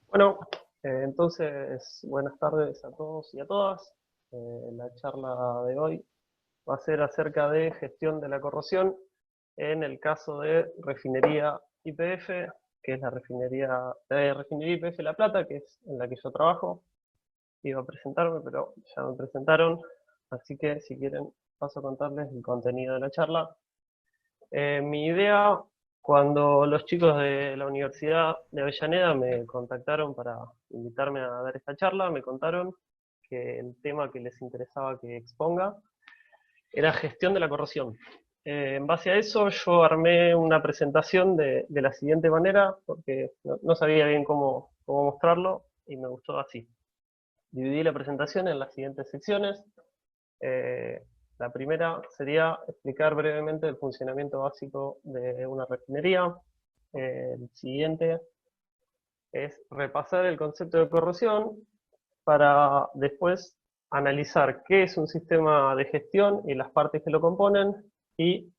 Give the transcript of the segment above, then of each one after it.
Bueno, entonces, buenas tardes a todos y a todas. La charla de hoy va a ser acerca de gestión de la corrosión en el caso de refinería YPF, que es la refinería YPF La Plata, que es en la que yo trabajo. Iba a presentarme, pero ya me presentaron, así que si quieren paso a contarles el contenido de la charla. Mi idea, cuando los chicos de la Universidad de Avellaneda me contactaron para invitarme a dar esta charla, me contaron que el tema que les interesaba que exponga era gestión de la corrosión. En base a eso yo armé una presentación de la siguiente manera, porque no sabía bien cómo mostrarlo y me gustó así. Dividí la presentación en las siguientes secciones. Eh, la primera sería explicar brevemente el funcionamiento básico de una refinería. El siguiente es repasar el concepto de corrosión para después analizar qué es un sistema de gestión y las partes que lo componen, y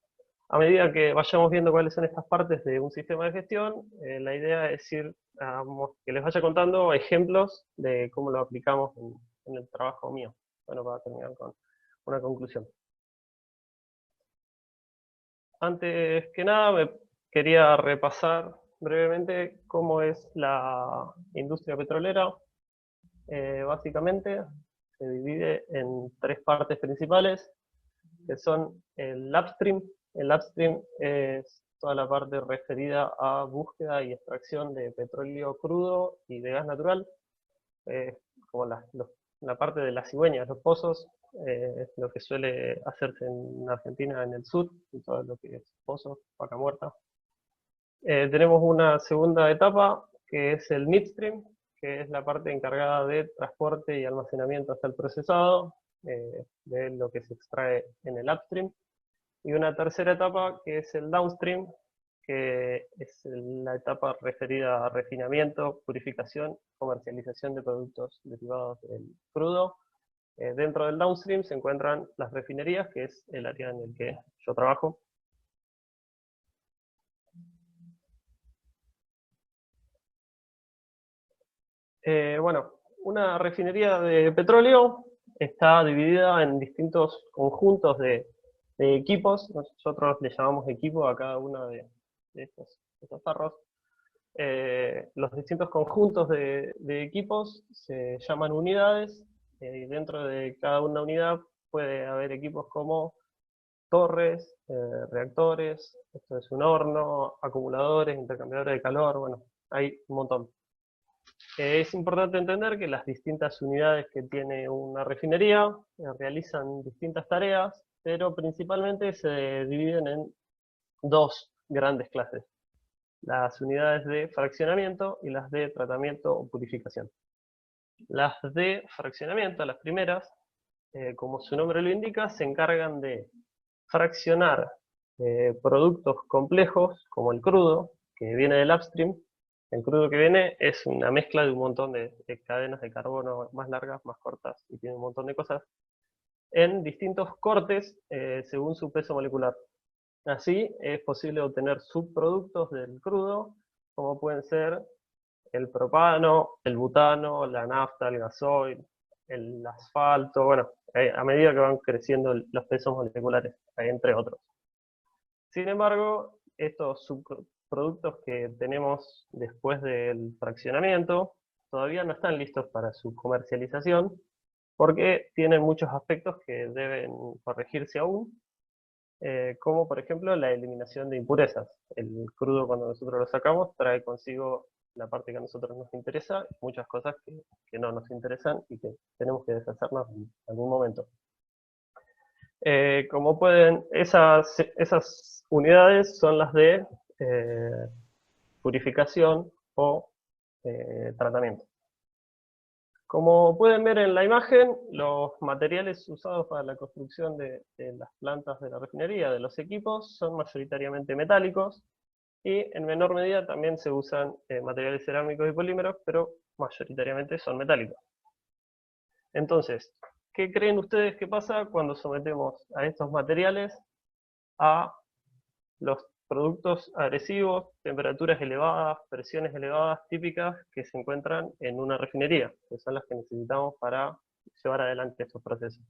a medida que vayamos viendo cuáles son estas partes de un sistema de gestión, la idea es que les vaya contando ejemplos de cómo lo aplicamos en el trabajo mío. Bueno, para terminar con una conclusión. Antes que nada, me quería repasar brevemente cómo es la industria petrolera. Básicamente se divide en tres partes principales, que son el upstream. El upstream es toda la parte referida a búsqueda y extracción de petróleo crudo y de gas natural, como la parte de las cigüeñas, los pozos, lo que suele hacerse en Argentina en el sur, y todo lo que es pozos, vaca muerta. Tenemos una segunda etapa, que es el midstream, que es la parte encargada de transporte y almacenamiento hasta el procesado, de lo que se extrae en el upstream. Y una tercera etapa, que es el downstream, que es la etapa referida a refinamiento, purificación, comercialización de productos derivados del crudo. Dentro del downstream se encuentran las refinerías, que es el área en el que yo trabajo. Bueno, una refinería de petróleo está dividida en distintos conjuntos de equipos. Nosotros le llamamos equipo a cada uno de estos tarros. Los distintos conjuntos de equipos se llaman unidades, y dentro de cada una unidad puede haber equipos como torres, reactores, esto es un horno, acumuladores, intercambiadores de calor, bueno, hay un montón. Es importante entender que las distintas unidades que tiene una refinería realizan distintas tareas, pero principalmente se dividen en dos grandes clases: las unidades de fraccionamiento y las de tratamiento o purificación. Las de fraccionamiento, las primeras, como su nombre lo indica, se encargan de fraccionar productos complejos como el crudo, que viene del upstream. El crudo que viene es una mezcla de un montón de cadenas de carbono más largas, más cortas, y tiene un montón de cosas, en distintos cortes según su peso molecular. Así es posible obtener subproductos del crudo, como pueden ser el propano, el butano, la nafta, el gasoil, el asfalto, bueno, a medida que van creciendo los pesos moleculares, entre otros. Sin embargo, estos subproductos que tenemos después del fraccionamiento todavía no están listos para su comercialización, porque tienen muchos aspectos que deben corregirse aún, como por ejemplo la eliminación de impurezas. El crudo, cuando nosotros lo sacamos, trae consigo la parte que a nosotros nos interesa, muchas cosas que no nos interesan y que tenemos que deshacernos en algún momento. Como pueden, esas unidades son las de purificación o tratamiento. Como pueden ver en la imagen, los materiales usados para la construcción de las plantas de la refinería, de los equipos, son mayoritariamente metálicos, y en menor medida también se usan materiales cerámicos y polímeros, pero mayoritariamente son metálicos. Entonces, ¿qué creen ustedes que pasa cuando sometemos a estos materiales a los productos agresivos, temperaturas elevadas, presiones elevadas típicas que se encuentran en una refinería, que son las que necesitamos para llevar adelante estos procesos.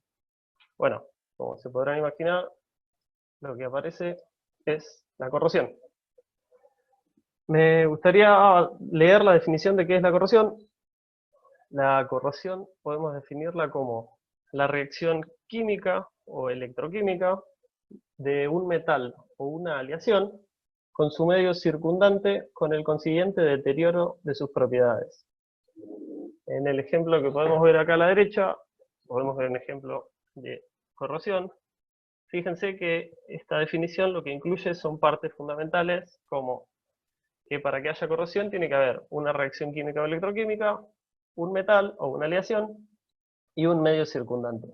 Bueno, como se podrán imaginar, lo que aparece es la corrosión. Me gustaría leer la definición de qué es la corrosión. La corrosión podemos definirla como la reacción química o electroquímica de un metal o una aleación con su medio circundante con el consiguiente deterioro de sus propiedades. En el ejemplo que podemos ver acá a la derecha, podemos ver un ejemplo de corrosión. Fíjense que esta definición lo que incluye son partes fundamentales como que para que haya corrosión tiene que haber una reacción química o electroquímica, un metal o una aleación y un medio circundante.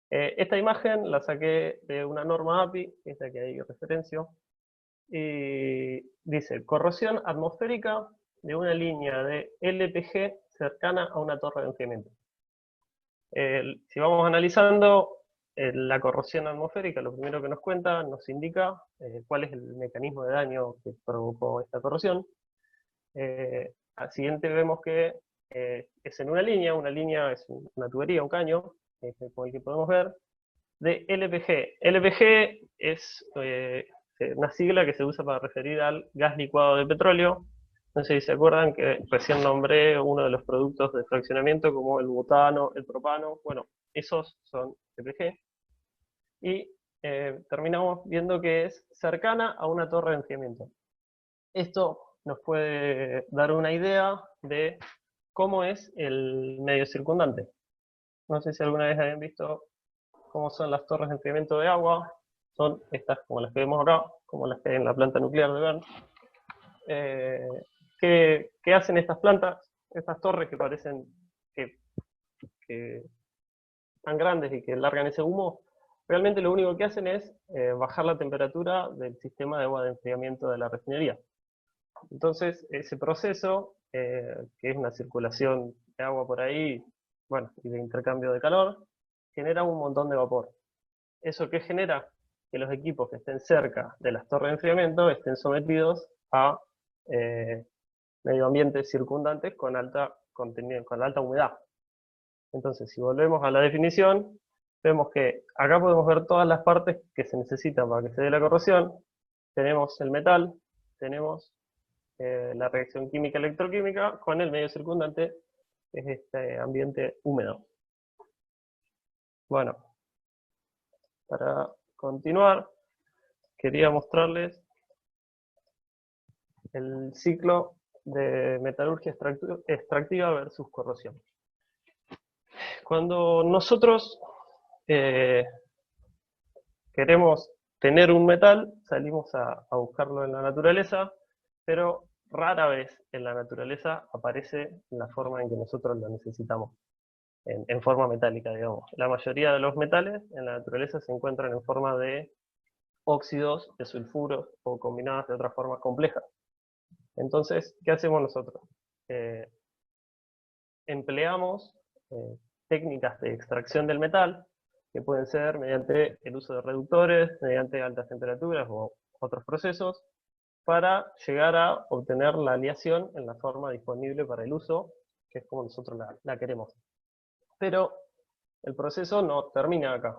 Esta imagen la saqué de una norma API, esta que hay referencio, y dice corrosión atmosférica de una línea de LPG cercana a una torre de enfriamiento. Si vamos analizando la corrosión atmosférica, lo primero que nos cuenta, nos indica cuál es el mecanismo de daño que provocó esta corrosión. Al siguiente vemos que es en una línea es una tubería, un caño, como el que podemos ver, de LPG. LPG es una sigla que se usa para referir al gas licuado de petróleo. No sé si se acuerdan que recién nombré uno de los productos de fraccionamiento como el butano, el propano. Bueno, esos son LPG. Y terminamos viendo que es cercana a una torre de enfriamiento. Esto nos puede dar una idea de cómo es el medio circundante. No sé si alguna vez habían visto cómo son las torres de enfriamiento de agua. Son estas como las que vemos acá, como las que hay en la planta nuclear de Bern. ¿Qué hacen estas plantas? Estas torres que parecen que tan grandes y que largan ese humo, realmente lo único que hacen es bajar la temperatura del sistema de agua de enfriamiento de la refinería. Entonces, ese proceso, que es una circulación de agua por ahí, bueno, y de intercambio de calor, genera un montón de vapor. ¿Eso qué genera? Que los equipos que estén cerca de las torres de enfriamiento estén sometidos a medio ambientes circundantes con alta humedad. Entonces, si volvemos a la definición, vemos que acá podemos ver todas las partes que se necesitan para que se dé la corrosión. Tenemos el metal, tenemos la reacción química electroquímica con el medio circundante, que es este ambiente húmedo. Bueno, para continuar, quería mostrarles el ciclo de metalurgia extractiva versus corrosión. Cuando nosotros queremos tener un metal, salimos a buscarlo en la naturaleza, pero rara vez en la naturaleza aparece en la forma en que nosotros lo necesitamos, en forma metálica, digamos. La mayoría de los metales en la naturaleza se encuentran en forma de óxidos, de sulfuros, o combinadas de otras formas complejas. Entonces, ¿qué hacemos nosotros? Empleamos técnicas de extracción del metal, que pueden ser mediante el uso de reductores, mediante altas temperaturas o otros procesos, para llegar a obtener la aleación en la forma disponible para el uso, que es como nosotros la queremos. Pero el proceso no termina acá.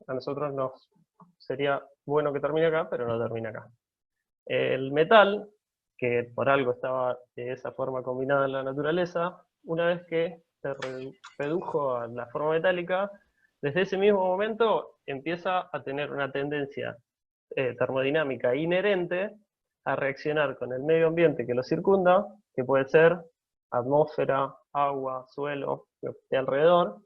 A nosotros nos sería bueno que termine acá, pero no termina acá. El metal, que por algo estaba de esa forma combinada en la naturaleza, una vez que se redujo a la forma metálica, desde ese mismo momento empieza a tener una tendencia termodinámica inherente a reaccionar con el medio ambiente que lo circunda, que puede ser atmósfera, agua, suelo, lo que esté alrededor,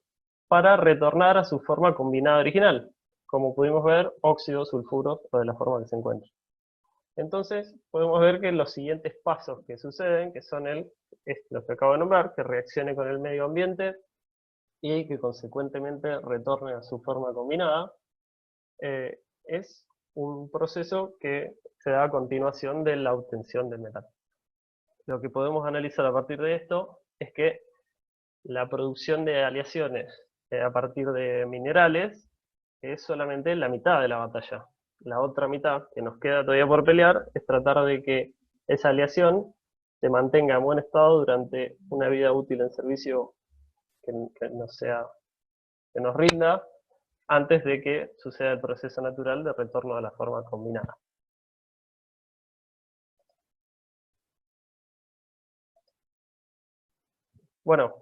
para retornar a su forma combinada original, como pudimos ver, óxidos, sulfuros, o de la forma que se encuentra. Entonces, podemos ver que los siguientes pasos que suceden, que son los que acabo de nombrar, que reaccione con el medio ambiente y que consecuentemente retorne a su forma combinada, es un proceso que se da a continuación de la obtención del metal. Lo que podemos analizar a partir de esto es que la producción de aleaciones a partir de minerales es solamente la mitad de la batalla. la otra mitad que nos queda todavía por pelear es tratar de que esa aleación se mantenga en buen estado durante una vida útil en servicio que no sea, que nos rinda antes de que suceda el proceso natural de retorno a la forma combinada. Bueno,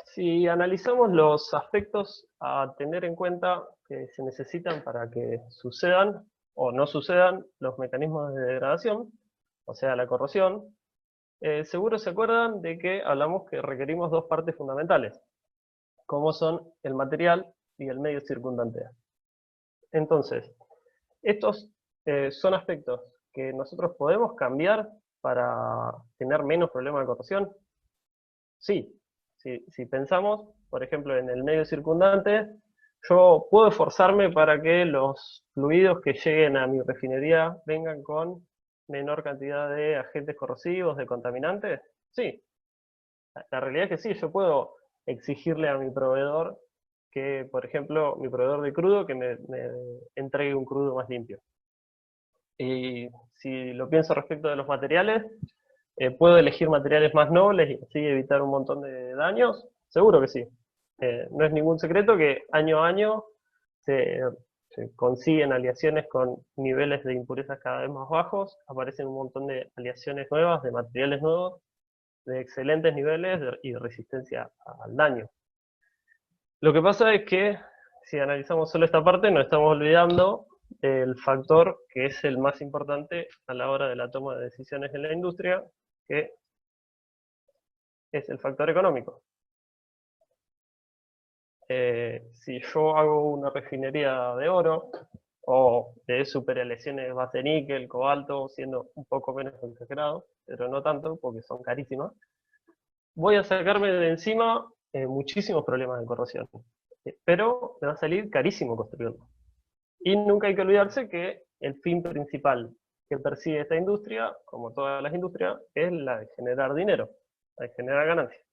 si analizamos los aspectos a tener en cuenta que se necesitan para que sucedan o no sucedan los mecanismos de degradación, o sea, la corrosión, seguro se acuerdan de que hablamos que requerimos dos partes fundamentales, como son el material y el medio circundante. Entonces, estos son aspectos que nosotros podemos cambiar para tener menos problemas de corrosión. Sí, si pensamos, por ejemplo, en el medio circundante, yo puedo esforzarme para que los fluidos que lleguen a mi refinería vengan con menor cantidad de agentes corrosivos, de contaminantes. Sí, la realidad es que sí, yo puedo exigirle a mi proveedor que, por ejemplo, mi proveedor de crudo, que me entregue un crudo más limpio. Y si lo pienso respecto de los materiales, ¿puedo elegir materiales más nobles y así evitar un montón de daños? Seguro que sí. No es ningún secreto que año a año se, se consiguen aleaciones con niveles de impurezas cada vez más bajos, aparecen un montón de aleaciones nuevas, de materiales nuevos, de excelentes niveles y de resistencia al daño. Lo que pasa es que si analizamos solo esta parte, nos estamos olvidando del factor que es el más importante a la hora de la toma de decisiones en la industria, que es el factor económico. Si yo hago una refinería de oro, o de superaleaciones base níquel, cobalto, siendo un poco menos exagerado, pero no tanto, porque son carísimas, voy a sacarme de encima muchísimos problemas de corrosión. Pero me va a salir carísimo construirlo. Y nunca hay que olvidarse que el fin principal que persigue esta industria, como todas las industrias, es la de generar dinero, la de generar ganancias.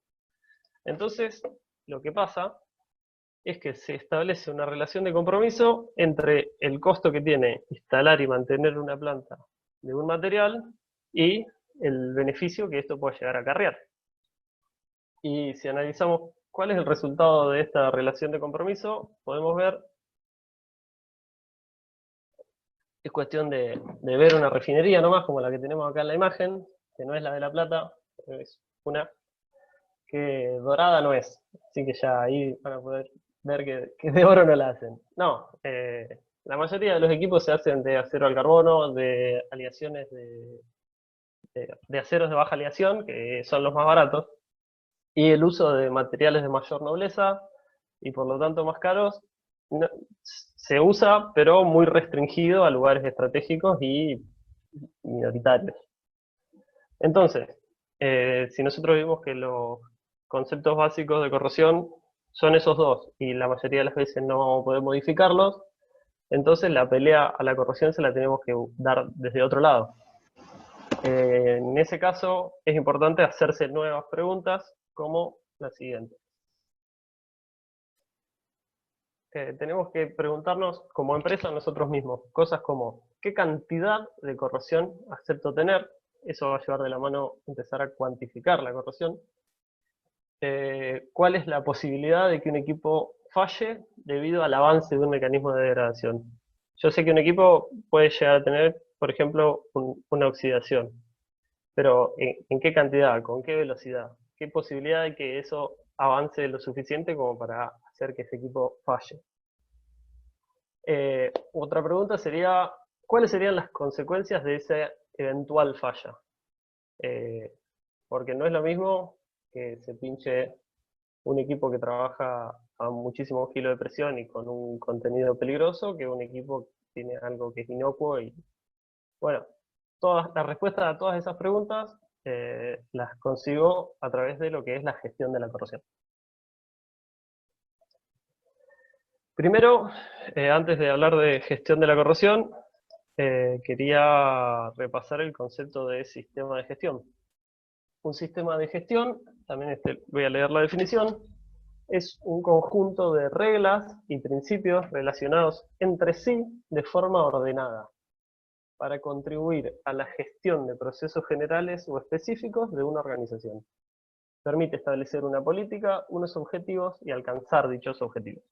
Entonces, lo que pasa es que se establece una relación de compromiso entre el costo que tiene instalar y mantener una planta de un material y el beneficio que esto puede llegar a acarrear. Y si analizamos cuál es el resultado de esta relación de compromiso, podemos ver, es cuestión de ver una refinería nomás, como la que tenemos acá en la imagen, que no es la de La Plata, es una que dorada no es, así que ya ahí van a poder ver que de oro no la hacen. No, la mayoría de los equipos se hacen de acero al carbono, de aleaciones de aceros de baja aleación, que son los más baratos, y el uso de materiales de mayor nobleza, y por lo tanto más caros, no, se usa, pero muy restringido a lugares estratégicos y minoritarios. Entonces, si nosotros vimos que los conceptos básicos de corrosión son esos dos, y la mayoría de las veces no podemos modificarlos, entonces la pelea a la corrosión se la tenemos que dar desde otro lado. En ese caso es importante hacerse nuevas preguntas como la siguiente. Tenemos que preguntarnos como empresa nosotros mismos cosas como ¿qué cantidad de corrosión acepto tener? Eso va a llevar de la mano empezar a cuantificar la corrosión. ¿Cuál es la posibilidad de que un equipo falle debido al avance de un mecanismo de degradación? Yo sé que un equipo puede llegar a tener, por ejemplo, una oxidación, pero ¿en qué cantidad? ¿Con qué velocidad? ¿Qué posibilidad de que eso avance lo suficiente como para hacer que ese equipo falle? Otra pregunta sería, ¿cuáles serían las consecuencias de esa eventual falla? Porque no es lo mismo que se pinche un equipo que trabaja a muchísimos kilos de presión y con un contenido peligroso que un equipo que tiene algo que es inocuo. Y bueno, todas las respuestas a todas esas preguntas las consigo a través de lo que es la gestión de la corrosión. Primero, antes de hablar de gestión de la corrosión, quería repasar el concepto de sistema de gestión. Un sistema de gestión, también voy a leer la definición, es un conjunto de reglas y principios relacionados entre sí de forma ordenada, para contribuir a la gestión de procesos generales o específicos de una organización. Permite establecer una política, unos objetivos y alcanzar dichos objetivos.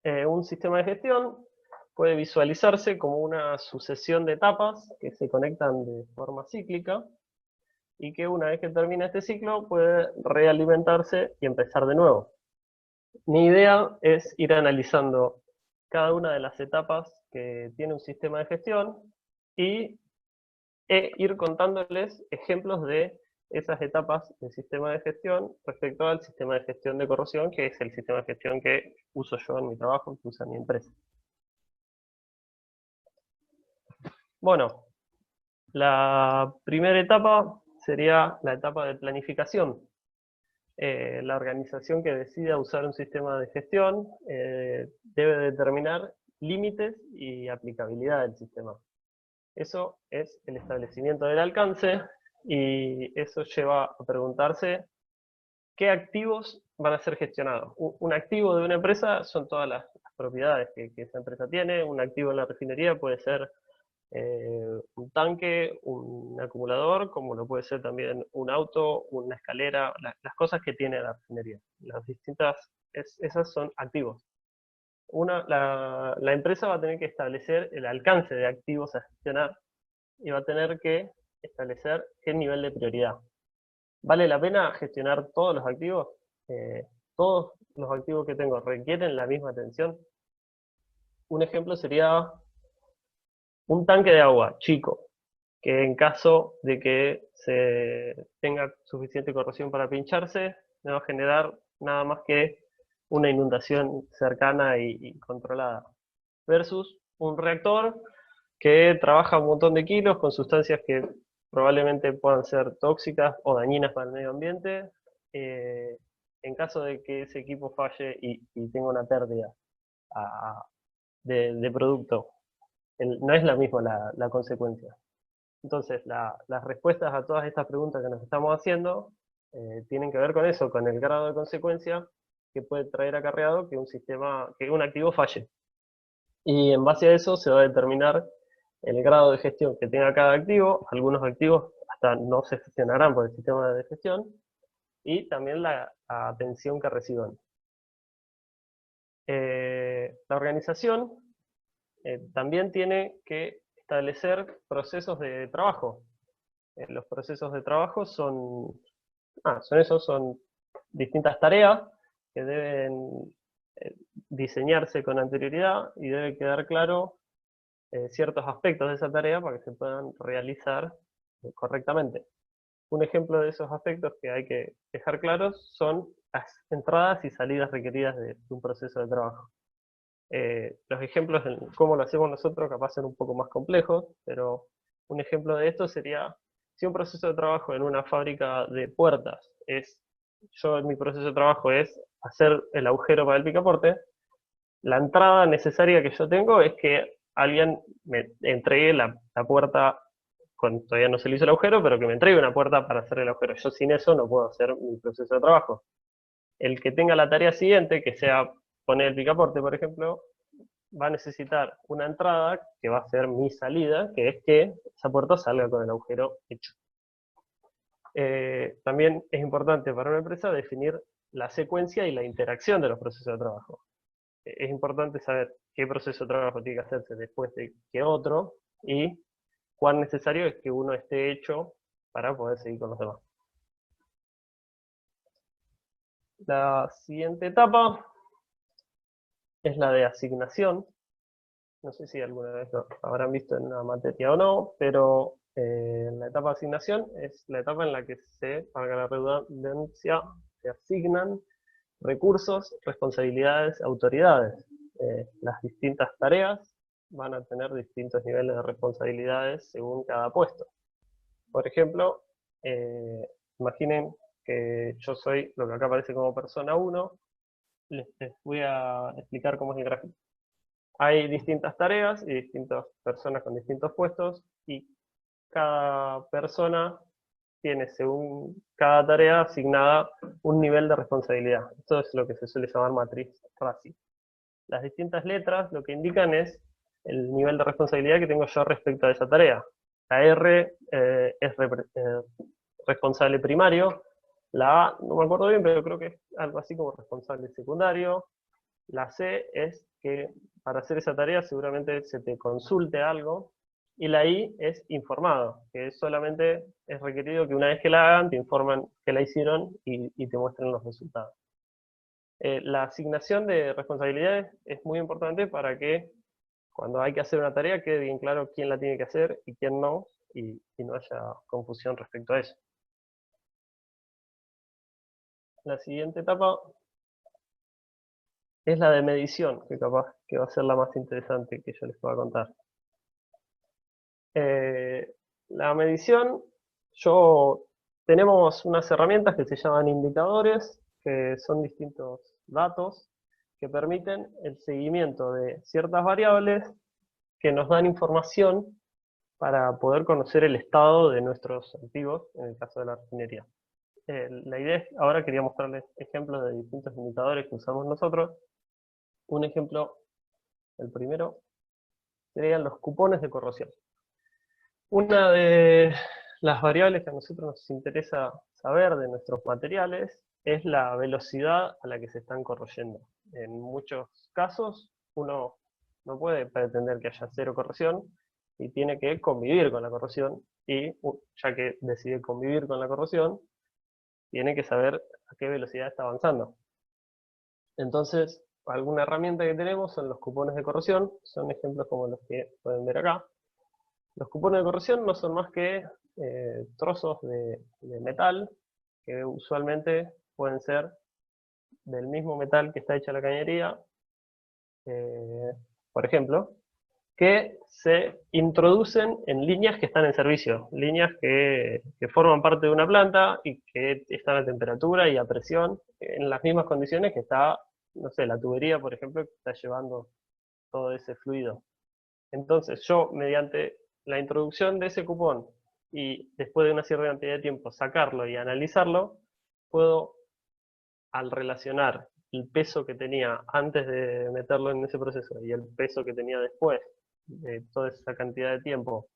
Un sistema de gestión puede visualizarse como una sucesión de etapas que se conectan de forma cíclica y que una vez que termina este ciclo puede realimentarse y empezar de nuevo. Mi idea es ir analizando cada una de las etapas que tiene un sistema de gestión y ir contándoles ejemplos de esas etapas del sistema de gestión respecto al sistema de gestión de corrosión, que es el sistema de gestión que uso yo en mi trabajo, que usa mi empresa. Bueno, la primera etapa sería la etapa de planificación. La organización que decida usar un sistema de gestión debe determinar límites y aplicabilidad del sistema. Eso es el establecimiento del alcance y eso lleva a preguntarse qué activos van a ser gestionados. Un activo de una empresa son todas las propiedades que esa empresa tiene. Un activo en la refinería puede ser un tanque, un acumulador, como lo puede ser también un auto, una escalera, las cosas que tiene la refinería. Las distintas, esas son activos. La empresa va a tener que establecer el alcance de activos a gestionar y va a tener que establecer qué nivel de prioridad. ¿Vale la pena gestionar todos los activos? ¿Todos los activos que tengo requieren la misma atención? Un ejemplo sería un tanque de agua chico, que en caso de que se tenga suficiente corrosión para pincharse, me va a generar nada más que una inundación cercana y controlada. Versus un reactor que trabaja un montón de kilos con sustancias que probablemente puedan ser tóxicas o dañinas para el medio ambiente, en caso de que ese equipo falle y tenga una pérdida de producto. No es la misma la consecuencia. Entonces, las respuestas a todas estas preguntas que nos estamos haciendo tienen que ver con eso, con el grado de consecuencia que puede traer acarreado que un activo falle. Y en base a eso se va a determinar el grado de gestión que tenga cada activo. Algunos activos hasta no se gestionarán por el sistema de gestión, y también la atención que reciban. La organización también tiene que establecer procesos de trabajo. Los procesos de trabajo son son distintas tareas que deben diseñarse con anterioridad y debe quedar claro ciertos aspectos de esa tarea para que se puedan realizar correctamente. Un ejemplo de esos aspectos que hay que dejar claros son las entradas y salidas requeridas de un proceso de trabajo. Los ejemplos de cómo lo hacemos nosotros capaz son un poco más complejos, pero un ejemplo de esto sería, si un proceso de trabajo en una fábrica de puertas mi proceso de trabajo es hacer el agujero para el picaporte, la entrada necesaria que yo tengo es que alguien me entregue la puerta, todavía no se le hizo el agujero, pero que me entregue una puerta para hacer el agujero. Yo sin eso no puedo hacer mi proceso de trabajo. El que tenga la tarea siguiente, que sea poner el picaporte, por ejemplo, va a necesitar una entrada que va a ser mi salida, que es que esa puerta salga con el agujero hecho. También es importante para una empresa definir la secuencia y la interacción de los procesos de trabajo. Es importante saber qué proceso de trabajo tiene que hacerse después de que otro y cuán necesario es que uno esté hecho para poder seguir con los demás. La siguiente etapa es la de asignación. No sé si alguna vez lo habrán visto en una materia o no, pero la etapa de asignación es la etapa en la que valga la redundancia, se asignan recursos, responsabilidades, autoridades. Las distintas tareas van a tener distintos niveles de responsabilidades según cada puesto. Por ejemplo, imaginen que yo soy lo que acá aparece como persona 1, les voy a explicar cómo es el gráfico. Hay distintas tareas y distintas personas con distintos puestos, y cada persona tiene según cada tarea asignada un nivel de responsabilidad. Esto es lo que se suele llamar matriz RACI. Las distintas letras lo que indican es el nivel de responsabilidad que tengo yo respecto a esa tarea. La R es responsable primario, la A, no me acuerdo bien, pero creo que es algo así como responsable secundario. La C es que para hacer esa tarea seguramente se te consulte algo. Y la I es informado, que solamente es requerido que una vez que la hagan te informan que la hicieron y te muestren los resultados. La asignación de responsabilidades es muy importante para que cuando hay que hacer una tarea quede bien claro quién la tiene que hacer y quién no, y no haya confusión respecto a eso. La siguiente etapa es la de medición, que capaz que va a ser la más interesante que yo les pueda contar. La medición, tenemos unas herramientas que se llaman indicadores, que son distintos datos que permiten el seguimiento de ciertas variables que nos dan información para poder conocer el estado de nuestros activos, en el caso de la refinería. La idea es, ahora quería mostrarles ejemplos de distintos indicadores que usamos nosotros. Un ejemplo, el primero, serían los cupones de corrosión. Una de las variables que a nosotros nos interesa saber de nuestros materiales es la velocidad a la que se están corroyendo. En muchos casos, uno no puede pretender que haya cero corrosión y tiene que convivir con la corrosión, y ya que decide convivir con la corrosión, tiene que saber a qué velocidad está avanzando. Entonces, alguna herramienta que tenemos son los cupones de corrosión, son ejemplos como los que pueden ver acá. Los cupones de corrosión no son más que trozos de metal, que usualmente pueden ser del mismo metal que está hecha la cañería, por ejemplo, que se introducen en líneas que están en servicio, líneas que forman parte de una planta y que están a temperatura y a presión, en las mismas condiciones que está, no sé, la tubería, por ejemplo, que está llevando todo ese fluido. Entonces yo, mediante la introducción de ese cupón y después de una cierta cantidad de tiempo sacarlo y analizarlo, puedo, al relacionar el peso que tenía antes de meterlo en ese proceso y el peso que tenía después de toda esa cantidad de tiempo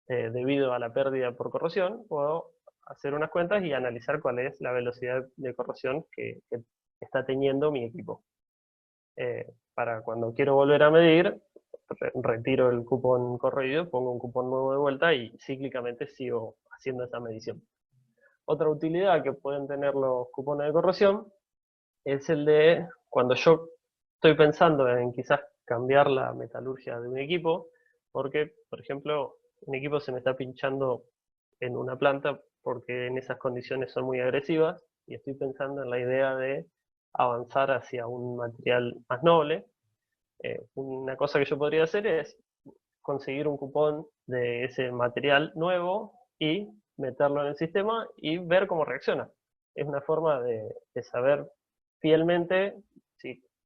debido a la pérdida por corrosión, puedo hacer unas cuentas y analizar cuál es la velocidad de corrosión que está teniendo mi equipo. Para cuando quiero volver a medir, retiro el cupón corroído, pongo un cupón nuevo de vuelta y cíclicamente sigo haciendo esa medición. Otra utilidad que pueden tener los cupones de corrosión es el de cuando yo estoy pensando en quizás cambiar la metalurgia de un equipo, porque, por ejemplo, un equipo se me está pinchando en una planta porque en esas condiciones son muy agresivas, y estoy pensando en la idea de avanzar hacia un material más noble. Una cosa que yo podría hacer es conseguir un cupón de ese material nuevo y meterlo en el sistema y ver cómo reacciona. Es una forma de saber fielmente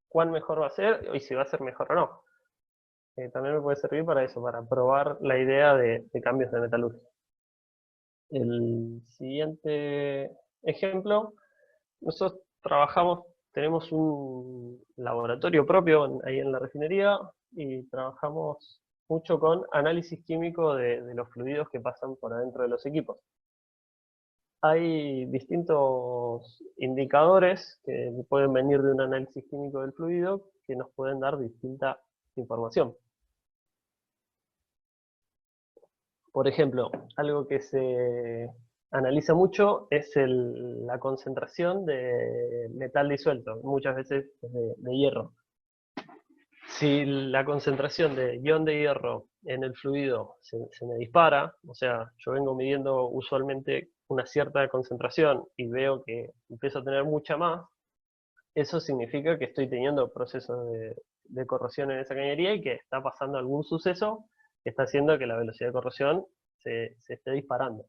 cuán mejor va a ser y si va a ser mejor o no. También me puede servir para eso, para probar la idea de cambios de metalurgia. El siguiente ejemplo, nosotros tenemos un laboratorio propio ahí en la refinería y trabajamos mucho con análisis químico de los fluidos que pasan por adentro de los equipos. Hay distintos indicadores que pueden venir de un análisis químico del fluido que nos pueden dar distinta información. Por ejemplo, algo que se analiza mucho es la concentración de metal disuelto, muchas veces de hierro. Si la concentración de ion de hierro en el fluido se me dispara, o sea, yo vengo midiendo usualmente una cierta concentración y veo que empiezo a tener mucha más, eso significa que estoy teniendo procesos de corrosión en esa cañería y que está pasando algún suceso que está haciendo que la velocidad de corrosión se esté disparando.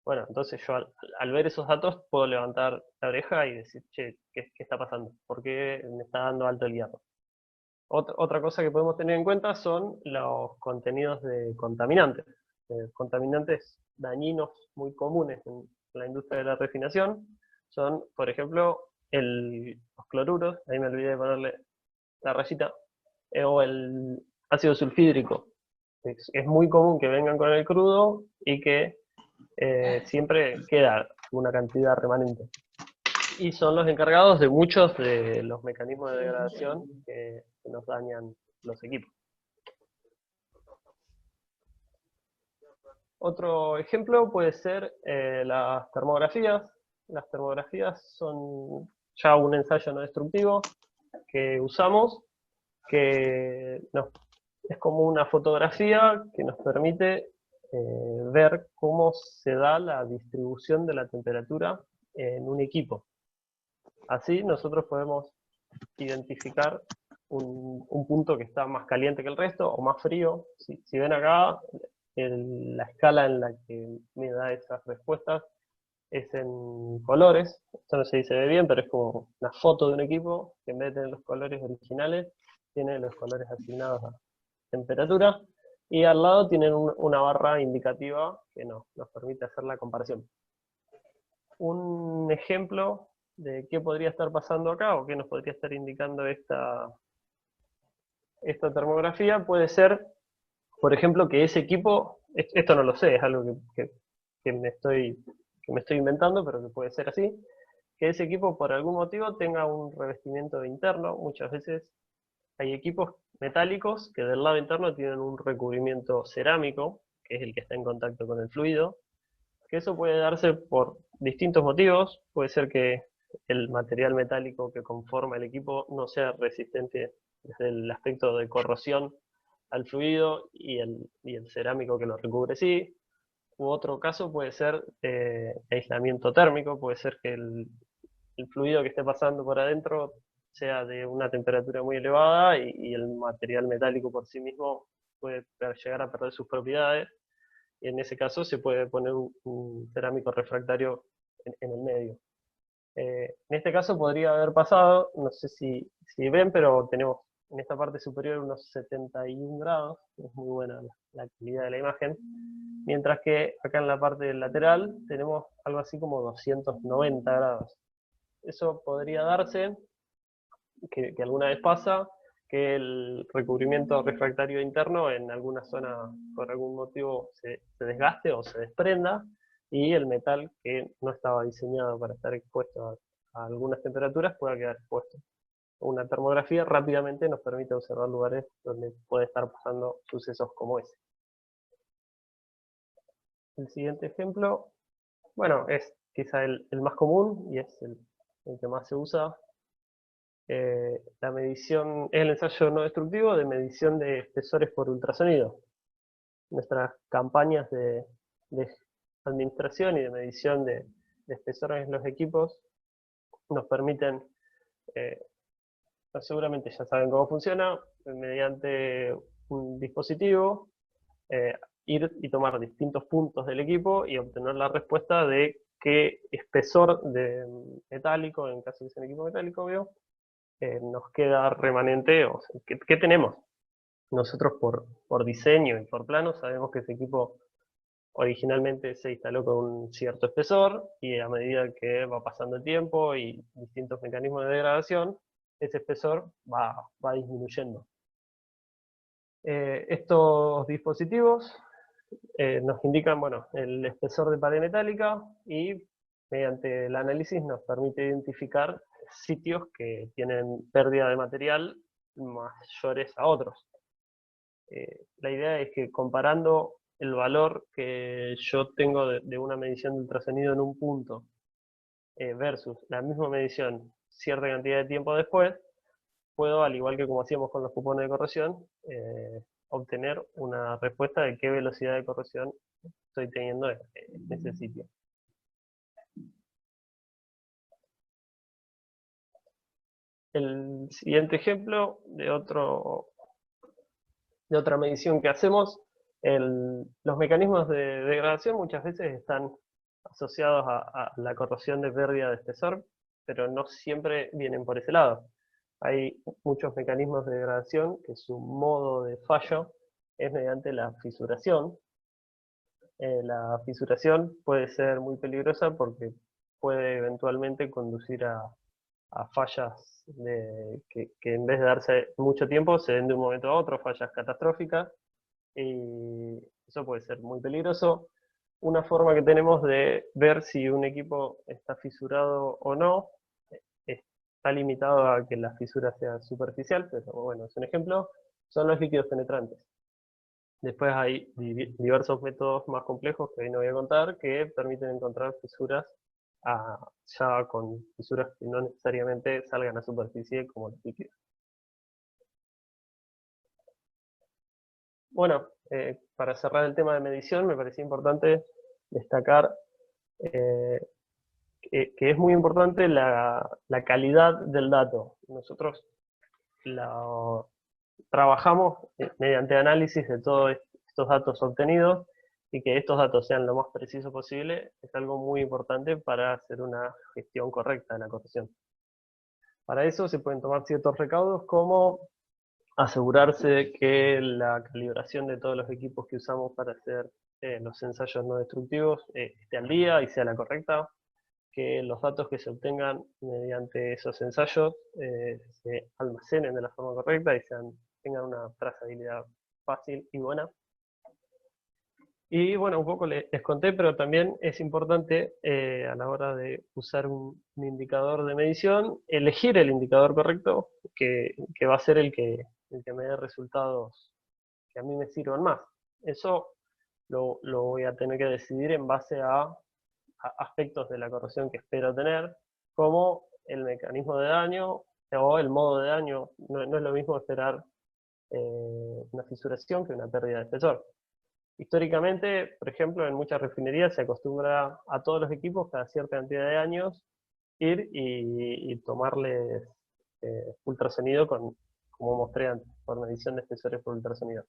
Bueno, entonces yo al ver esos datos puedo levantar la oreja y decir, che, ¿qué está pasando? ¿Por qué me está dando alto el hierro? Otra cosa que podemos tener en cuenta son los contenidos de contaminantes. contaminantes dañinos muy comunes en la industria de la refinación son, por ejemplo, los cloruros, ahí me olvidé de ponerle la rayita, o el ácido sulfídrico. Es muy común que vengan con el crudo y que siempre queda una cantidad remanente. Y son los encargados de muchos de los mecanismos de degradación que nos dañan los equipos. Otro ejemplo puede ser las termografías. Las termografías son ya un ensayo no destructivo que usamos, que es como una fotografía que nos permite ver cómo se da la distribución de la temperatura en un equipo. Así nosotros podemos identificar un punto que está más caliente que el resto o más frío. Si ven acá, la escala en la que me da esas respuestas es en colores. Esto no sé si se ve bien, pero es como una foto de un equipo que en vez de tener los colores originales, tiene los colores asignados a temperatura. Y al lado tienen una barra indicativa que nos permite hacer la comparación. Un ejemplo de qué podría estar pasando acá o qué nos podría estar indicando esta termografía puede ser, por ejemplo, que ese equipo, esto no lo sé, es algo que me estoy inventando, pero que puede ser así, que ese equipo por algún motivo tenga un revestimiento interno. Muchas veces hay equipos metálicos que del lado interno tienen un recubrimiento cerámico, que es el que está en contacto con el fluido, que eso puede darse por distintos motivos. Puede ser que el material metálico que conforma el equipo no sea resistente desde el aspecto de corrosión al fluido y el cerámico que lo recubre sí. U otro caso puede ser aislamiento térmico, puede ser que el fluido que esté pasando por adentro sea de una temperatura muy elevada y el material metálico por sí mismo puede llegar a perder sus propiedades. Y en ese caso se puede poner un cerámico refractario en el medio. En este caso podría haber pasado, no sé si ven, pero tenemos en esta parte superior unos 71 grados, es muy buena la calidad de la imagen, mientras que acá en la parte lateral tenemos algo así como 290 grados. Eso podría darse, que alguna vez pasa, que el recubrimiento refractario interno en alguna zona por algún motivo se desgaste o se desprenda y el metal que no estaba diseñado para estar expuesto a algunas temperaturas pueda quedar expuesto. Una termografía rápidamente nos permite observar lugares donde puede estar pasando sucesos como ese. El siguiente ejemplo, bueno, es quizá el más común y es el que más se usa. La medición es el ensayo no destructivo de medición de espesores por ultrasonido. Nuestras campañas de administración y de medición de espesores en los equipos nos permiten, eh, seguramente ya saben cómo funciona, mediante un dispositivo, ir y tomar distintos puntos del equipo y obtener la respuesta de qué espesor de metálico, en caso de que sea un equipo metálico, obvio, nos queda remanente, o sea, ¿qué tenemos? Nosotros por diseño y por plano sabemos que ese equipo originalmente se instaló con un cierto espesor y a medida que va pasando el tiempo y distintos mecanismos de degradación, ese espesor va disminuyendo. Estos dispositivos nos indican, bueno, el espesor de pared metálica y mediante el análisis nos permite identificar sitios que tienen pérdida de material mayores a otros. La idea es que comparando el valor que yo tengo de una medición de ultrasonido en un punto versus la misma medición cierta cantidad de tiempo después, puedo, al igual que como hacíamos con los cupones de corrosión, obtener una respuesta de qué velocidad de corrosión estoy teniendo en ese sitio. El siguiente ejemplo de otra medición que hacemos, los mecanismos de degradación muchas veces están asociados a la corrosión de pérdida de espesor, pero no siempre vienen por ese lado. Hay muchos mecanismos de degradación que su modo de fallo es mediante la fisuración, la fisuración puede ser muy peligrosa porque puede eventualmente conducir a fallas que en vez de darse mucho tiempo se den de un momento a otro, fallas catastróficas, y eso puede ser muy peligroso. Una forma que tenemos de ver si un equipo está fisurado o no está limitado a que la fisura sea superficial, pero bueno, es un ejemplo, son los líquidos penetrantes. Después hay diversos métodos más complejos que hoy no voy a contar que permiten encontrar fisuras ya con fisuras que no necesariamente salgan a superficie como los líquidos. Bueno, para cerrar el tema de medición me parecía importante destacar eh, que es muy importante la calidad del dato. Nosotros trabajamos mediante análisis de todos estos datos obtenidos, y que estos datos sean lo más precisos posible es algo muy importante para hacer una gestión correcta de la corrección. Para eso se pueden tomar ciertos recaudos, como asegurarse de que la calibración de todos los equipos que usamos para hacer los ensayos no destructivos esté al día y sea la correcta, que los datos que se obtengan mediante esos ensayos se almacenen de la forma correcta y tengan una trazabilidad fácil y buena. Y bueno, un poco les conté, pero también es importante a la hora de usar un indicador de medición, elegir el indicador correcto, que va a ser el que me dé resultados que a mí me sirvan más. Eso lo voy a tener que decidir en base a aspectos de la corrección que espero tener, como el mecanismo de daño o el modo de daño. No es lo mismo esperar una fisuración que una pérdida de espesor. Históricamente, por ejemplo, en muchas refinerías se acostumbra a todos los equipos cada cierta cantidad de años ir y tomarles ultrasonido como mostré antes, por medición de espesores por ultrasonido.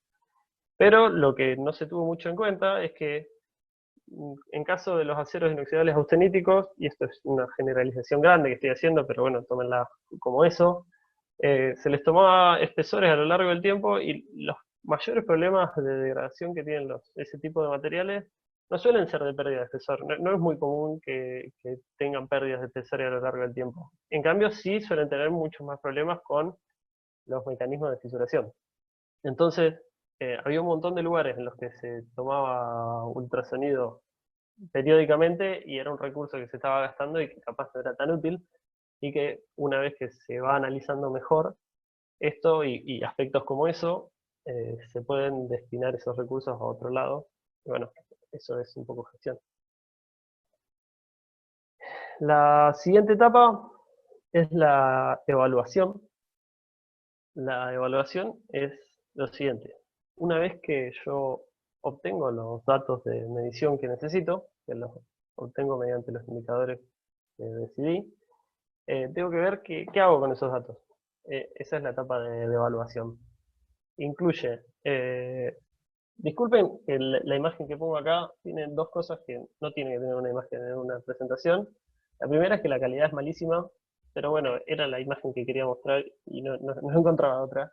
Pero lo que no se tuvo mucho en cuenta es que en caso de los aceros inoxidables austeníticos, y esto es una generalización grande que estoy haciendo, pero bueno, tómenla como eso, se les tomaba espesores a lo largo del tiempo, y los mayores problemas de degradación que tienen ese tipo de materiales no suelen ser de pérdida de espesor. No es muy común que tengan pérdidas de espesor a lo largo del tiempo. En cambio, sí suelen tener muchos más problemas con los mecanismos de fisuración. Entonces, había un montón de lugares en los que se tomaba ultrasonido periódicamente y era un recurso que se estaba gastando y que capaz no era tan útil, y que una vez que se va analizando mejor esto y aspectos como eso, se pueden destinar esos recursos a otro lado. Y bueno, eso es un poco gestión. La siguiente etapa es la evaluación. La evaluación es lo siguiente. Una vez que yo obtengo los datos de medición que necesito, que los obtengo mediante los indicadores que decidí, tengo que ver qué hago con esos datos. Esa es la etapa de evaluación. Incluye, disculpen que la imagen que pongo acá tiene dos cosas que no tiene que tener una imagen en una presentación. La primera es que la calidad es malísima, pero bueno, era la imagen que quería mostrar y no encontraba otra.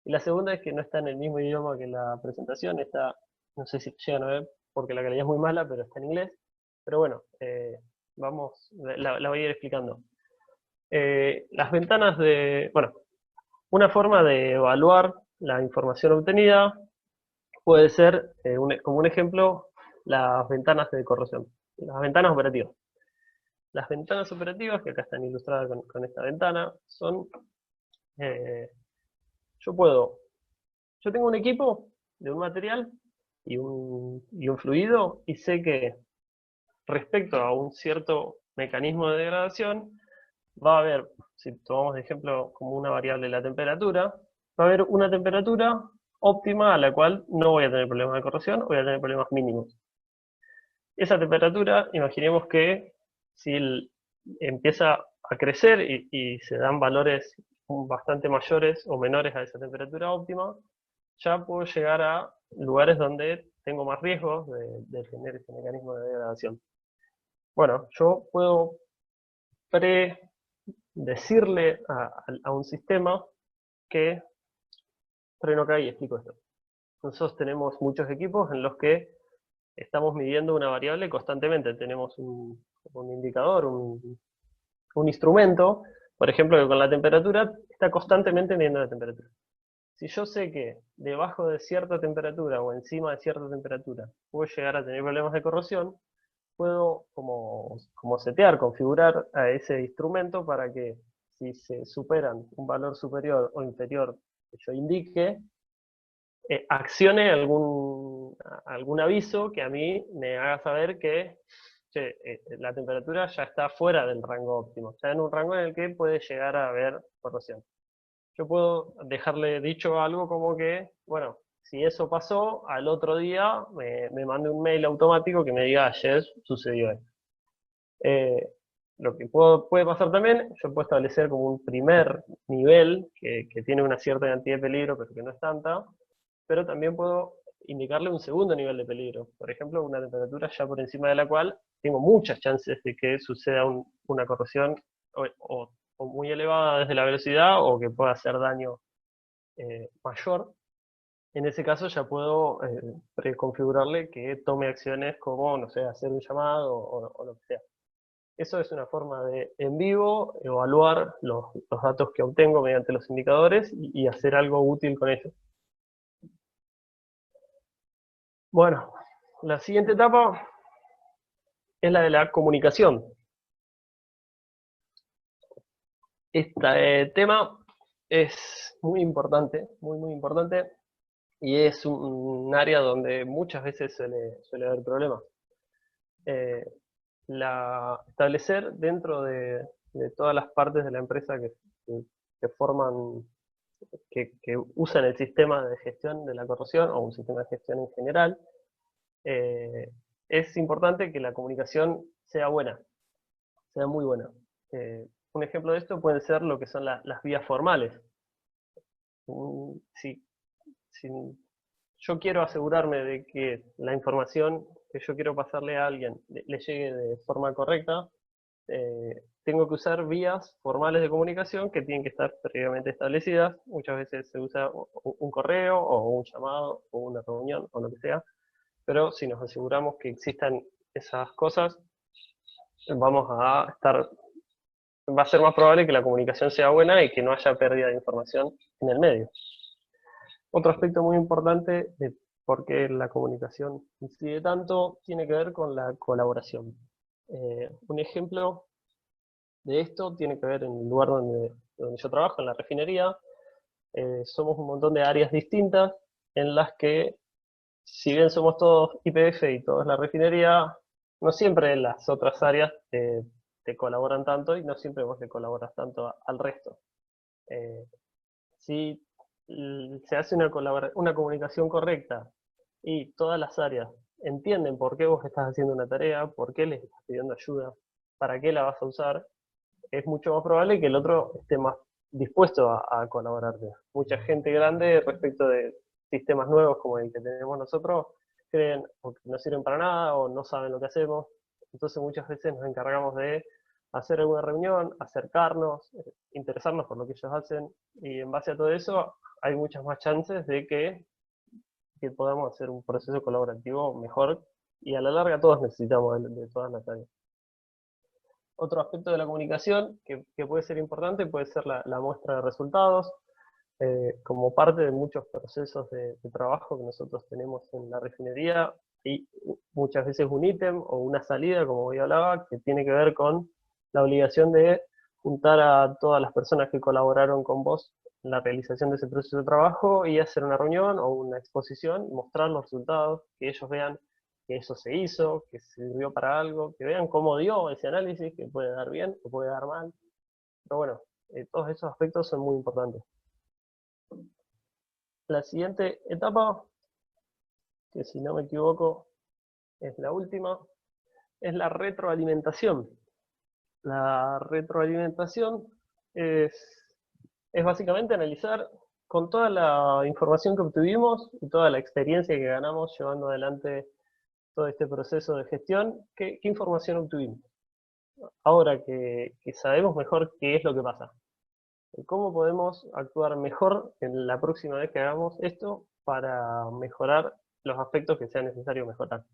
Y la segunda es que no está en el mismo idioma que la presentación, no sé si llegan a ver porque la calidad es muy mala, pero está en inglés. Pero bueno, la voy a ir explicando. Las ventanas bueno, una forma de evaluar la información obtenida puede ser, como un ejemplo, las ventanas de corrosión, las ventanas operativas. Las ventanas operativas, que acá están ilustradas con esta ventana, son, eh, yo tengo un equipo de un material y un fluido, y sé que respecto a un cierto mecanismo de degradación, va a haber, si tomamos de ejemplo como una variable la temperatura, va a haber una temperatura óptima a la cual no voy a tener problemas de corrosión, voy a tener problemas mínimos. Esa temperatura, imaginemos que si empieza a crecer y se dan valores bastante mayores o menores a esa temperatura óptima, ya puedo llegar a lugares donde tengo más riesgos de tener ese mecanismo de degradación. Bueno, yo puedo decirle a un sistema que freno acá y explico esto. Nosotros tenemos muchos equipos en los que estamos midiendo una variable constantemente. Tenemos un indicador, un instrumento, por ejemplo, que con la temperatura está constantemente midiendo la temperatura. Si yo sé que debajo de cierta temperatura o encima de cierta temperatura puedo llegar a tener problemas de corrosión, puedo como setear, configurar a ese instrumento para que si se superan un valor superior o inferior que yo indique, accione algún aviso que a mí me haga saber que che, la temperatura ya está fuera del rango óptimo, está en un rango en el que puede llegar a haber corrosión. Yo puedo dejarle dicho algo como que, bueno, si eso pasó, al otro día me mande un mail automático que me diga ayer sucedió esto. Lo que puede pasar también, yo puedo establecer como un primer nivel que tiene una cierta cantidad de peligro, pero que no es tanta, pero también puedo indicarle un segundo nivel de peligro. Por ejemplo, una temperatura ya por encima de la cual tengo muchas chances de que suceda una corrosión o muy elevada desde la velocidad o que pueda hacer daño mayor. En ese caso ya puedo preconfigurarle que tome acciones como, no sé, hacer un llamado o lo que sea. Eso es una forma de, en vivo, evaluar los datos que obtengo mediante los indicadores y hacer algo útil con ellos. Bueno, la siguiente etapa es la de la comunicación. Este tema es muy importante, muy importante, y es un área donde muchas veces suele haber problemas. Establecer dentro de todas las partes de la empresa que forman, que usan el sistema de gestión de la corrosión o un sistema de gestión en general, es importante que la comunicación sea buena, sea muy buena. Un ejemplo de esto puede ser lo que son las vías formales. Si, si yo quiero asegurarme de que la información que yo quiero pasarle a alguien le llegue de forma correcta, tengo que usar vías formales de comunicación que tienen que estar previamente establecidas. Muchas veces se usa un correo o un llamado o una reunión o lo que sea, pero si nos aseguramos que existan esas cosas, vamos a estar, va a ser más probable que la comunicación sea buena y que no haya pérdida de información en el medio. Otro aspecto muy importante de por qué la comunicación incide tanto tiene que ver con la colaboración. Un ejemplo de esto tiene que ver en el lugar donde yo trabajo, en la refinería. Somos un montón de áreas distintas en las que, si bien somos todos YPF y todos la refinería, no siempre las otras áreas te colaboran tanto y no siempre vos le colaboras tanto al resto. Si se hace una comunicación correcta y todas las áreas entienden por qué vos estás haciendo una tarea, por qué les estás pidiendo ayuda, para qué la vas a usar, es mucho más probable que el otro esté más dispuesto a colaborarte. Mucha gente grande respecto de sistemas nuevos como el que tenemos nosotros, creen o que no sirven para nada o no saben lo que hacemos. Entonces muchas veces nos encargamos de hacer alguna reunión, acercarnos, interesarnos por lo que ellos hacen, y en base a todo eso hay muchas más chances de que podamos hacer un proceso colaborativo mejor, y a la larga todos necesitamos de todas las áreas. Otro aspecto de la comunicación que puede ser importante puede ser la muestra de resultados. Como parte de muchos procesos de trabajo que nosotros tenemos en la refinería, y muchas veces un ítem o una salida, como hoy hablaba, que tiene que ver con la obligación de juntar a todas las personas que colaboraron con vos en la realización de ese proceso de trabajo y hacer una reunión o una exposición y mostrar los resultados, que ellos vean que eso se hizo, que sirvió para algo, que vean cómo dio ese análisis, que puede dar bien o puede dar mal. Pero bueno, todos esos aspectos son muy importantes. La siguiente etapa, que si no me equivoco es la última, es la retroalimentación. La retroalimentación es básicamente analizar con toda la información que obtuvimos y toda la experiencia que ganamos llevando adelante todo este proceso de gestión, qué información obtuvimos. Ahora que sabemos mejor qué es lo que pasa, cómo podemos actuar mejor en la próxima vez que hagamos esto para mejorar los aspectos que sea necesario mejorar.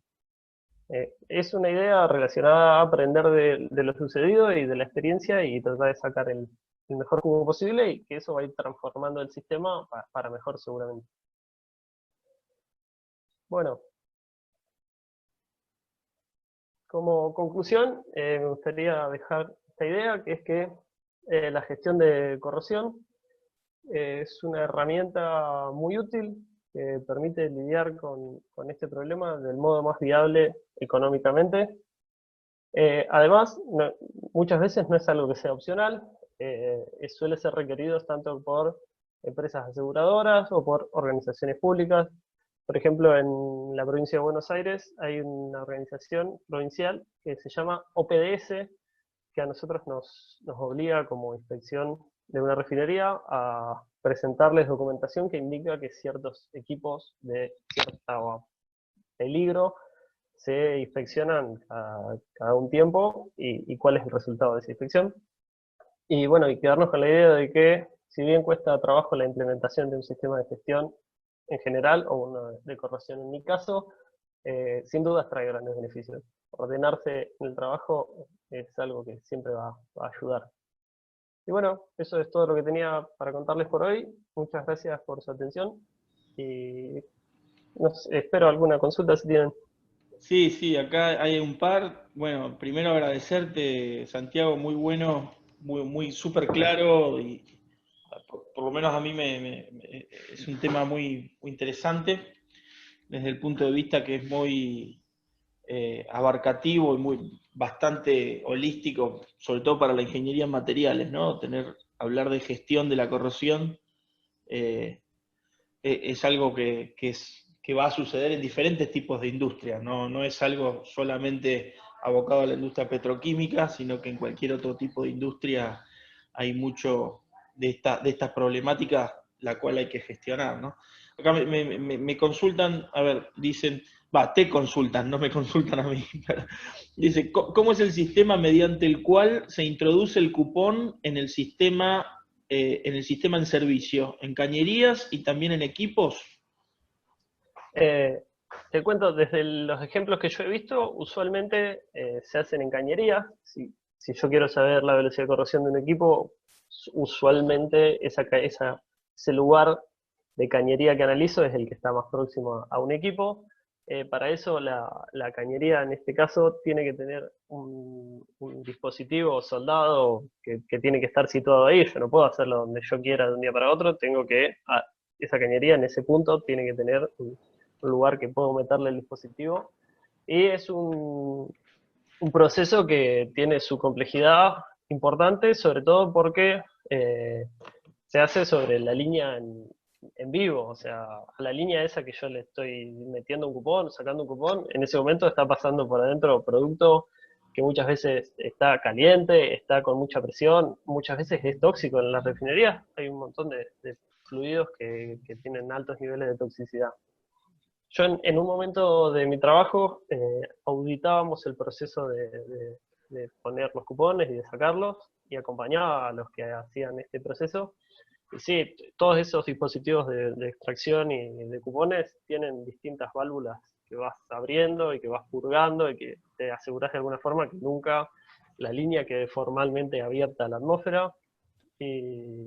Es una idea relacionada a aprender de lo sucedido y de la experiencia y tratar de sacar el mejor jugo posible y que eso va a ir transformando el sistema para mejor seguramente. Bueno, como conclusión, me gustaría dejar esta idea, que es que la gestión de corrosión es una herramienta muy útil que permite lidiar con este problema del modo más viable económicamente. Además, muchas veces no es algo que sea opcional, suele ser requerido tanto por empresas aseguradoras o por organizaciones públicas. Por ejemplo, en la provincia de Buenos Aires hay una organización provincial que se llama OPDS, que a nosotros nos obliga como inspección de una refinería a presentarles documentación que indica que ciertos equipos de cierto peligro se inspeccionan cada un tiempo y cuál es el resultado de esa inspección. Y bueno, y quedarnos con la idea de que si bien cuesta trabajo la implementación de un sistema de gestión en general, o uno de corrosión en mi caso, sin dudas trae grandes beneficios. Ordenarse en el trabajo es algo que siempre va a ayudar. Y bueno, eso es todo lo que tenía para contarles por hoy. Muchas gracias por su atención y espero alguna consulta si tienen. Sí, sí, acá hay un par. Bueno, primero agradecerte, Santiago, muy bueno, muy súper claro y por lo menos a mí es un tema muy interesante desde el punto de vista que es muy abarcativo y bastante holístico, sobre todo para la ingeniería en materiales, ¿no? Hablar de gestión de la corrosión eh, es algo que va a suceder en diferentes tipos de industrias, no es algo solamente abocado a la industria petroquímica, sino que en cualquier otro tipo de industria hay mucho de estas problemáticas la cual hay que gestionar, ¿no? Acá me consultan, a ver, dicen, te consultan, no me consultan a mí, pero dice, ¿cómo es el sistema mediante el cual se introduce el cupón en el sistema en servicio, en cañerías y también en equipos? Eh, Te cuento, desde los ejemplos que yo he visto, usualmente se hacen en cañería. Si yo quiero saber la velocidad de corrosión de un equipo, usualmente ese lugar de cañería que analizo es el que está más próximo a un equipo. Para eso la cañería en este caso tiene que tener un dispositivo soldado que tiene que estar situado ahí. Yo no puedo hacerlo donde yo quiera de un día para otro, esa cañería en ese punto tiene que tener un lugar que puedo meterle el dispositivo. Y es un proceso que tiene su complejidad importante, sobre todo porque se hace sobre la línea en vivo, o sea, a la línea esa que yo le estoy metiendo un cupón, sacando un cupón, en ese momento está pasando por adentro producto que muchas veces está caliente, está con mucha presión, muchas veces es tóxico en las refinerías, hay un montón de fluidos que tienen altos niveles de toxicidad. Yo en un momento de mi trabajo auditábamos el proceso de poner los cupones y de sacarlos y acompañaba a los que hacían este proceso. Y sí, todos esos dispositivos de extracción y de cupones tienen distintas válvulas que vas abriendo y que vas purgando y que te aseguras de alguna forma que nunca la línea quede formalmente abierta a la atmósfera. Y,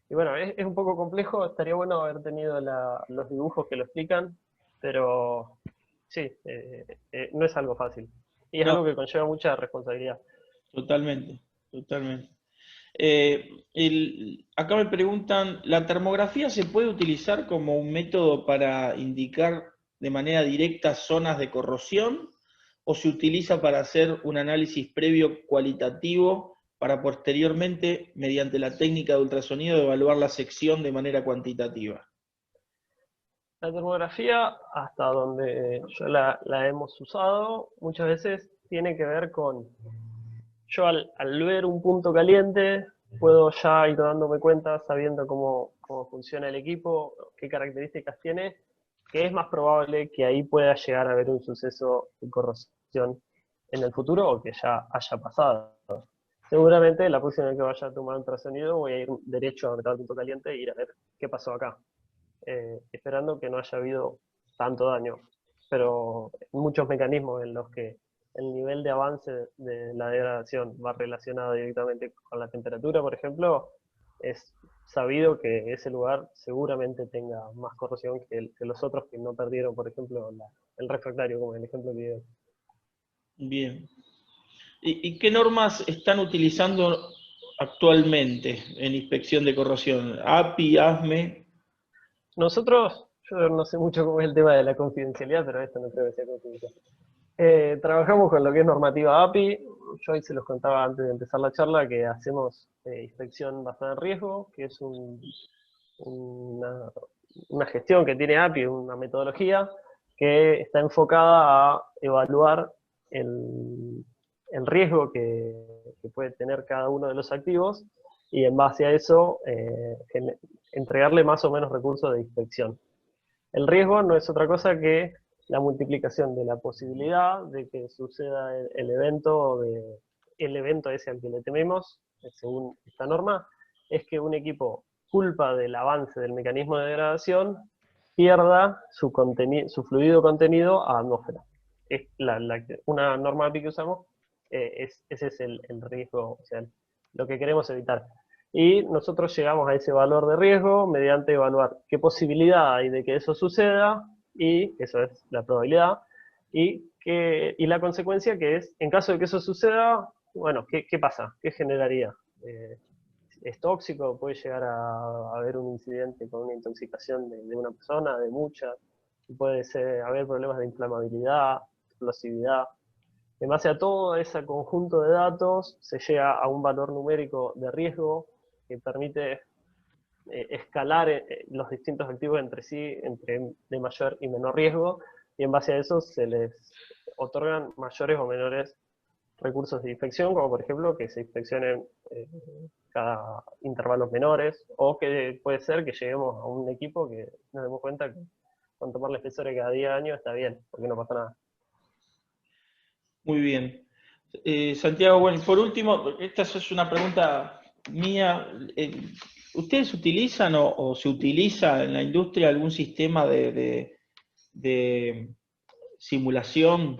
y bueno, es un poco complejo, estaría bueno haber tenido los dibujos que lo explican, pero sí, no es algo fácil. Y es No, algo que conlleva mucha responsabilidad. totalmente, totalmente. Acá me preguntan, ¿la termografía se puede utilizar como un método para indicar de manera directa zonas de corrosión o se utiliza para hacer un análisis previo cualitativo para posteriormente, mediante la técnica de ultrasonido, evaluar la sección de manera cuantitativa? La termografía, hasta donde yo la hemos usado, muchas veces tiene que ver con, yo al ver un punto caliente, puedo ya ir dándome cuenta, sabiendo cómo funciona el equipo, qué características tiene, que es más probable que ahí pueda llegar a haber un suceso de corrosión en el futuro o que ya haya pasado. Seguramente la próxima vez que vaya a tomar un ultrasonido voy a ir derecho a donde está el punto caliente e ir a ver qué pasó acá, esperando que no haya habido tanto daño. pero muchos mecanismos en los que el nivel de avance de la degradación va relacionado directamente con la temperatura, por ejemplo, es sabido que ese lugar seguramente tenga más corrosión que los otros que no perdieron, por ejemplo, el refractario, como el ejemplo que dio. Bien. ¿Y qué normas están utilizando actualmente en inspección de corrosión? API, ASME. Nosotros, yo no sé mucho cómo es el tema de la confidencialidad, pero esto no creo que sea confidencial. Trabajamos con lo que es normativa API. Yo ahí se los contaba antes de empezar la charla que hacemos inspección basada en riesgo, que es una, una gestión que tiene API, una metodología que está enfocada a evaluar el riesgo que puede tener cada uno de los activos y en base a eso entregarle más o menos recursos de inspección. El riesgo no es otra cosa que la multiplicación de la posibilidad de que suceda el evento ese al que le tememos, según esta norma, es que un equipo, culpa del avance del mecanismo de degradación, pierda su fluido contenido a atmósfera. Es una norma API que usamos, ese es el riesgo, o sea, lo que queremos evitar. Y nosotros llegamos a ese valor de riesgo mediante evaluar qué posibilidad hay de que eso suceda, y eso es la probabilidad, y la consecuencia que es, en caso de que eso suceda, bueno, ¿qué pasa? ¿Qué generaría? ¿Es tóxico? ¿Puede llegar a haber un incidente con una intoxicación de una persona, de muchas? ¿Puede haber problemas de inflamabilidad, explosividad? En base a todo ese conjunto de datos se llega a un valor numérico de riesgo que permite escalar los distintos activos entre sí, entre de mayor y menor riesgo, y en base a eso se les otorgan mayores o menores recursos de inspección, como por ejemplo que se inspeccionen cada intervalos menores, o que puede ser que lleguemos a un equipo que nos demos cuenta que con tomarle espesores cada 10 años está bien, porque no pasa nada. Muy bien. Santiago, bueno, por último, esta es una pregunta mía. ¿Ustedes utilizan o se utiliza en la industria algún sistema de simulación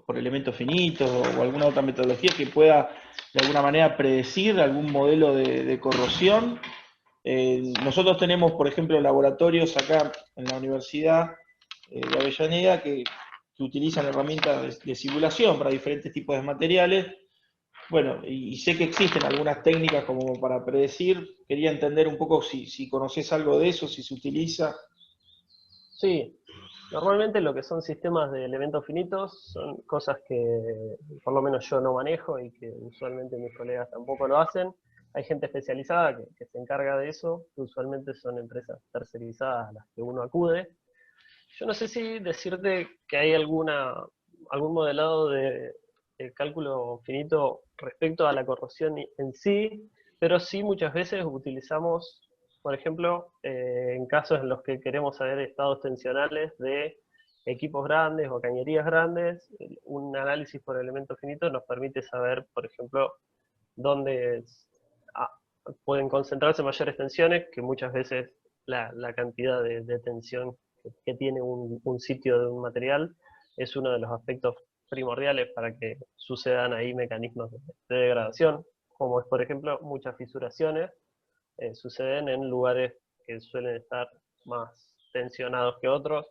por elementos finitos o alguna otra metodología que pueda de alguna manera predecir algún modelo de corrosión? Nosotros tenemos, por ejemplo, laboratorios acá en la Universidad de Avellaneda que utilizan herramientas de simulación para diferentes tipos de materiales. Bueno, y sé que existen algunas técnicas como para predecir. Quería entender un poco si conoces algo de eso, si se utiliza. Sí, normalmente lo que son sistemas de elementos finitos son cosas que por lo menos yo no manejo y que usualmente mis colegas tampoco lo hacen. Hay gente especializada que se encarga de eso, que usualmente son empresas tercerizadas a las que uno acude. Yo no sé si decirte que hay algún modelado de cálculo finito respecto a la corrosión en sí, pero sí muchas veces utilizamos, por ejemplo, en casos en los que queremos saber estados tensionales de equipos grandes o cañerías grandes, un análisis por elemento finito nos permite saber, por ejemplo, dónde ah, pueden concentrarse mayores tensiones, que muchas veces la cantidad de tensión que tiene un sitio de un material es uno de los aspectos primordiales para que sucedan ahí mecanismos de degradación, como es por ejemplo muchas fisuraciones suceden en lugares que suelen estar más tensionados que otros.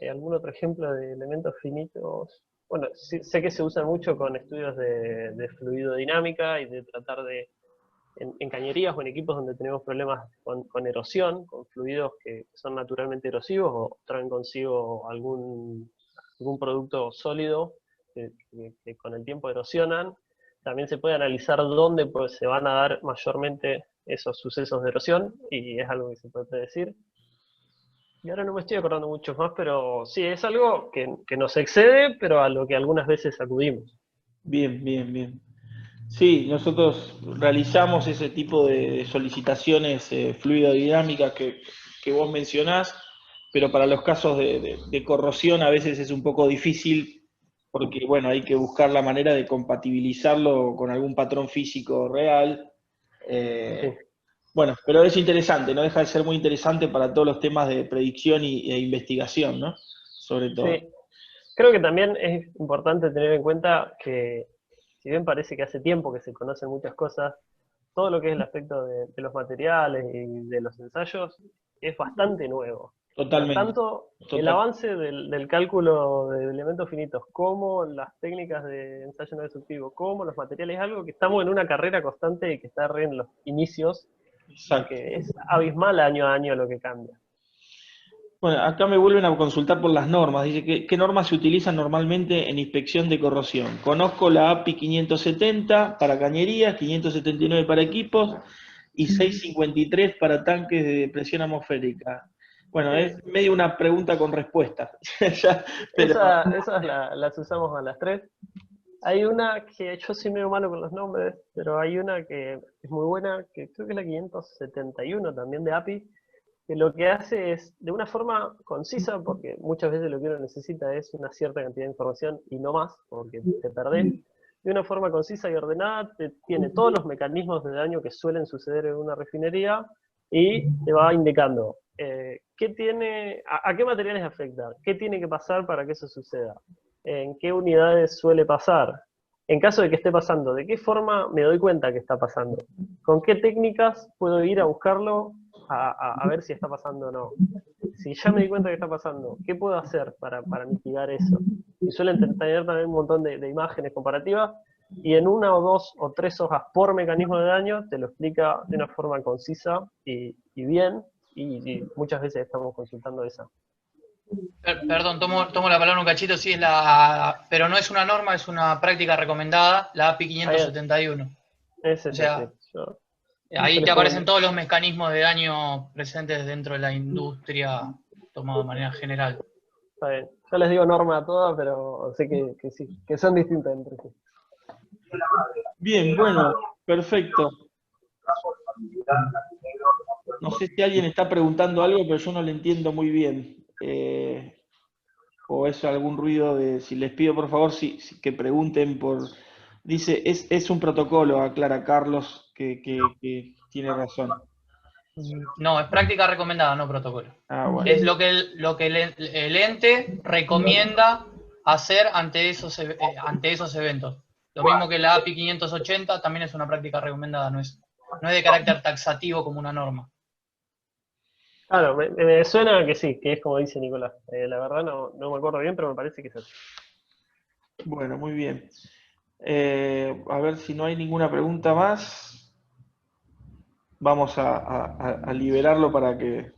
¿Algún otro ejemplo de elementos finitos? Bueno, sí, sé que se usa mucho con estudios de fluidodinámica y de tratar de, en cañerías o en equipos donde tenemos problemas con erosión, con fluidos que son naturalmente erosivos o traen consigo algún producto sólido que con el tiempo erosionan. También se puede analizar dónde pues, se van a dar mayormente esos sucesos de erosión, y es algo que se puede predecir. Y ahora no me estoy acordando mucho más, pero sí, es algo que nos excede, pero a lo que algunas veces acudimos. Bien, bien, bien. Sí, nosotros realizamos ese tipo de solicitaciones fluidodinámicas que vos mencionás, pero para los casos de corrosión a veces es un poco difícil porque, bueno, hay que buscar la manera de compatibilizarlo con algún patrón físico real. Sí. Bueno, pero es interesante, no deja de ser muy interesante para todos los temas de predicción e investigación, ¿no? sobre todo. Sí, creo que también es importante tener en cuenta que, si bien parece que hace tiempo que se conocen muchas cosas, todo lo que es el aspecto de los materiales y de los ensayos es bastante nuevo. O sea, Totalmente, tanto el total. avance del cálculo de elementos finitos, como las técnicas de ensayo no destructivo, como los materiales, es algo que estamos en una carrera constante y que está re en los inicios, y Exacto. que es abismal año a año lo que cambia. Bueno, acá me vuelven a consultar por las normas. Dice que qué normas se utilizan normalmente en inspección de corrosión. Conozco la API 570 para cañerías, 579 para equipos y 653 para tanques de presión atmosférica. Bueno, Sí, es medio una pregunta con respuesta. Ya, pero esas las usamos a las tres. Hay una que yo soy medio malo con los nombres, pero hay una que es muy buena, que creo que es la 571 también de API, que lo que hace es, de una forma concisa, porque muchas veces lo que uno necesita es una cierta cantidad de información y no más, porque te perdés, de una forma concisa y ordenada, tiene todos los mecanismos de daño que suelen suceder en una refinería y te va indicando qué tiene, a qué materiales afecta, qué tiene que pasar para que eso suceda, en qué unidades suele pasar, en caso de que esté pasando, de qué forma me doy cuenta que está pasando, con qué técnicas puedo ir a buscarlo a ver si está pasando o no. Si ya me di cuenta que está pasando, ¿qué puedo hacer para mitigar eso? Y suelen tener también un montón de imágenes comparativas y en una o dos o tres hojas por mecanismo de daño te lo explica de una forma concisa y bien, y muchas veces estamos consultando esa. Perdón, tomo la palabra un cachito, sí pero no es una norma, es una práctica recomendada, la API Ahí es, 571. es O ese, sí. sea, Yo, yo ahí les te aparecen pongo, todos los mecanismos de daño presentes dentro de la industria, tomado de manera general. está bien. Yo les digo norma a todas, pero sé que sí, que son distintas entre sí. bien, bueno, perfecto. No sé si alguien está preguntando algo, pero yo no le entiendo muy bien. O es algún ruido de, si les pido por favor que pregunten por... Dice, es un protocolo, aclara Carlos, que tiene razón. No, es práctica recomendada, no protocolo. Ah, bueno. Es lo que el ente recomienda hacer ante esos eventos. Lo mismo que la API 580 también es una práctica recomendada, no es de carácter taxativo como una norma. Claro, me suena que sí, que es como dice Nicolás. La verdad no me acuerdo bien, pero me parece que es así. Bueno, muy bien. A ver si no hay ninguna pregunta más. Vamos a liberarlo para que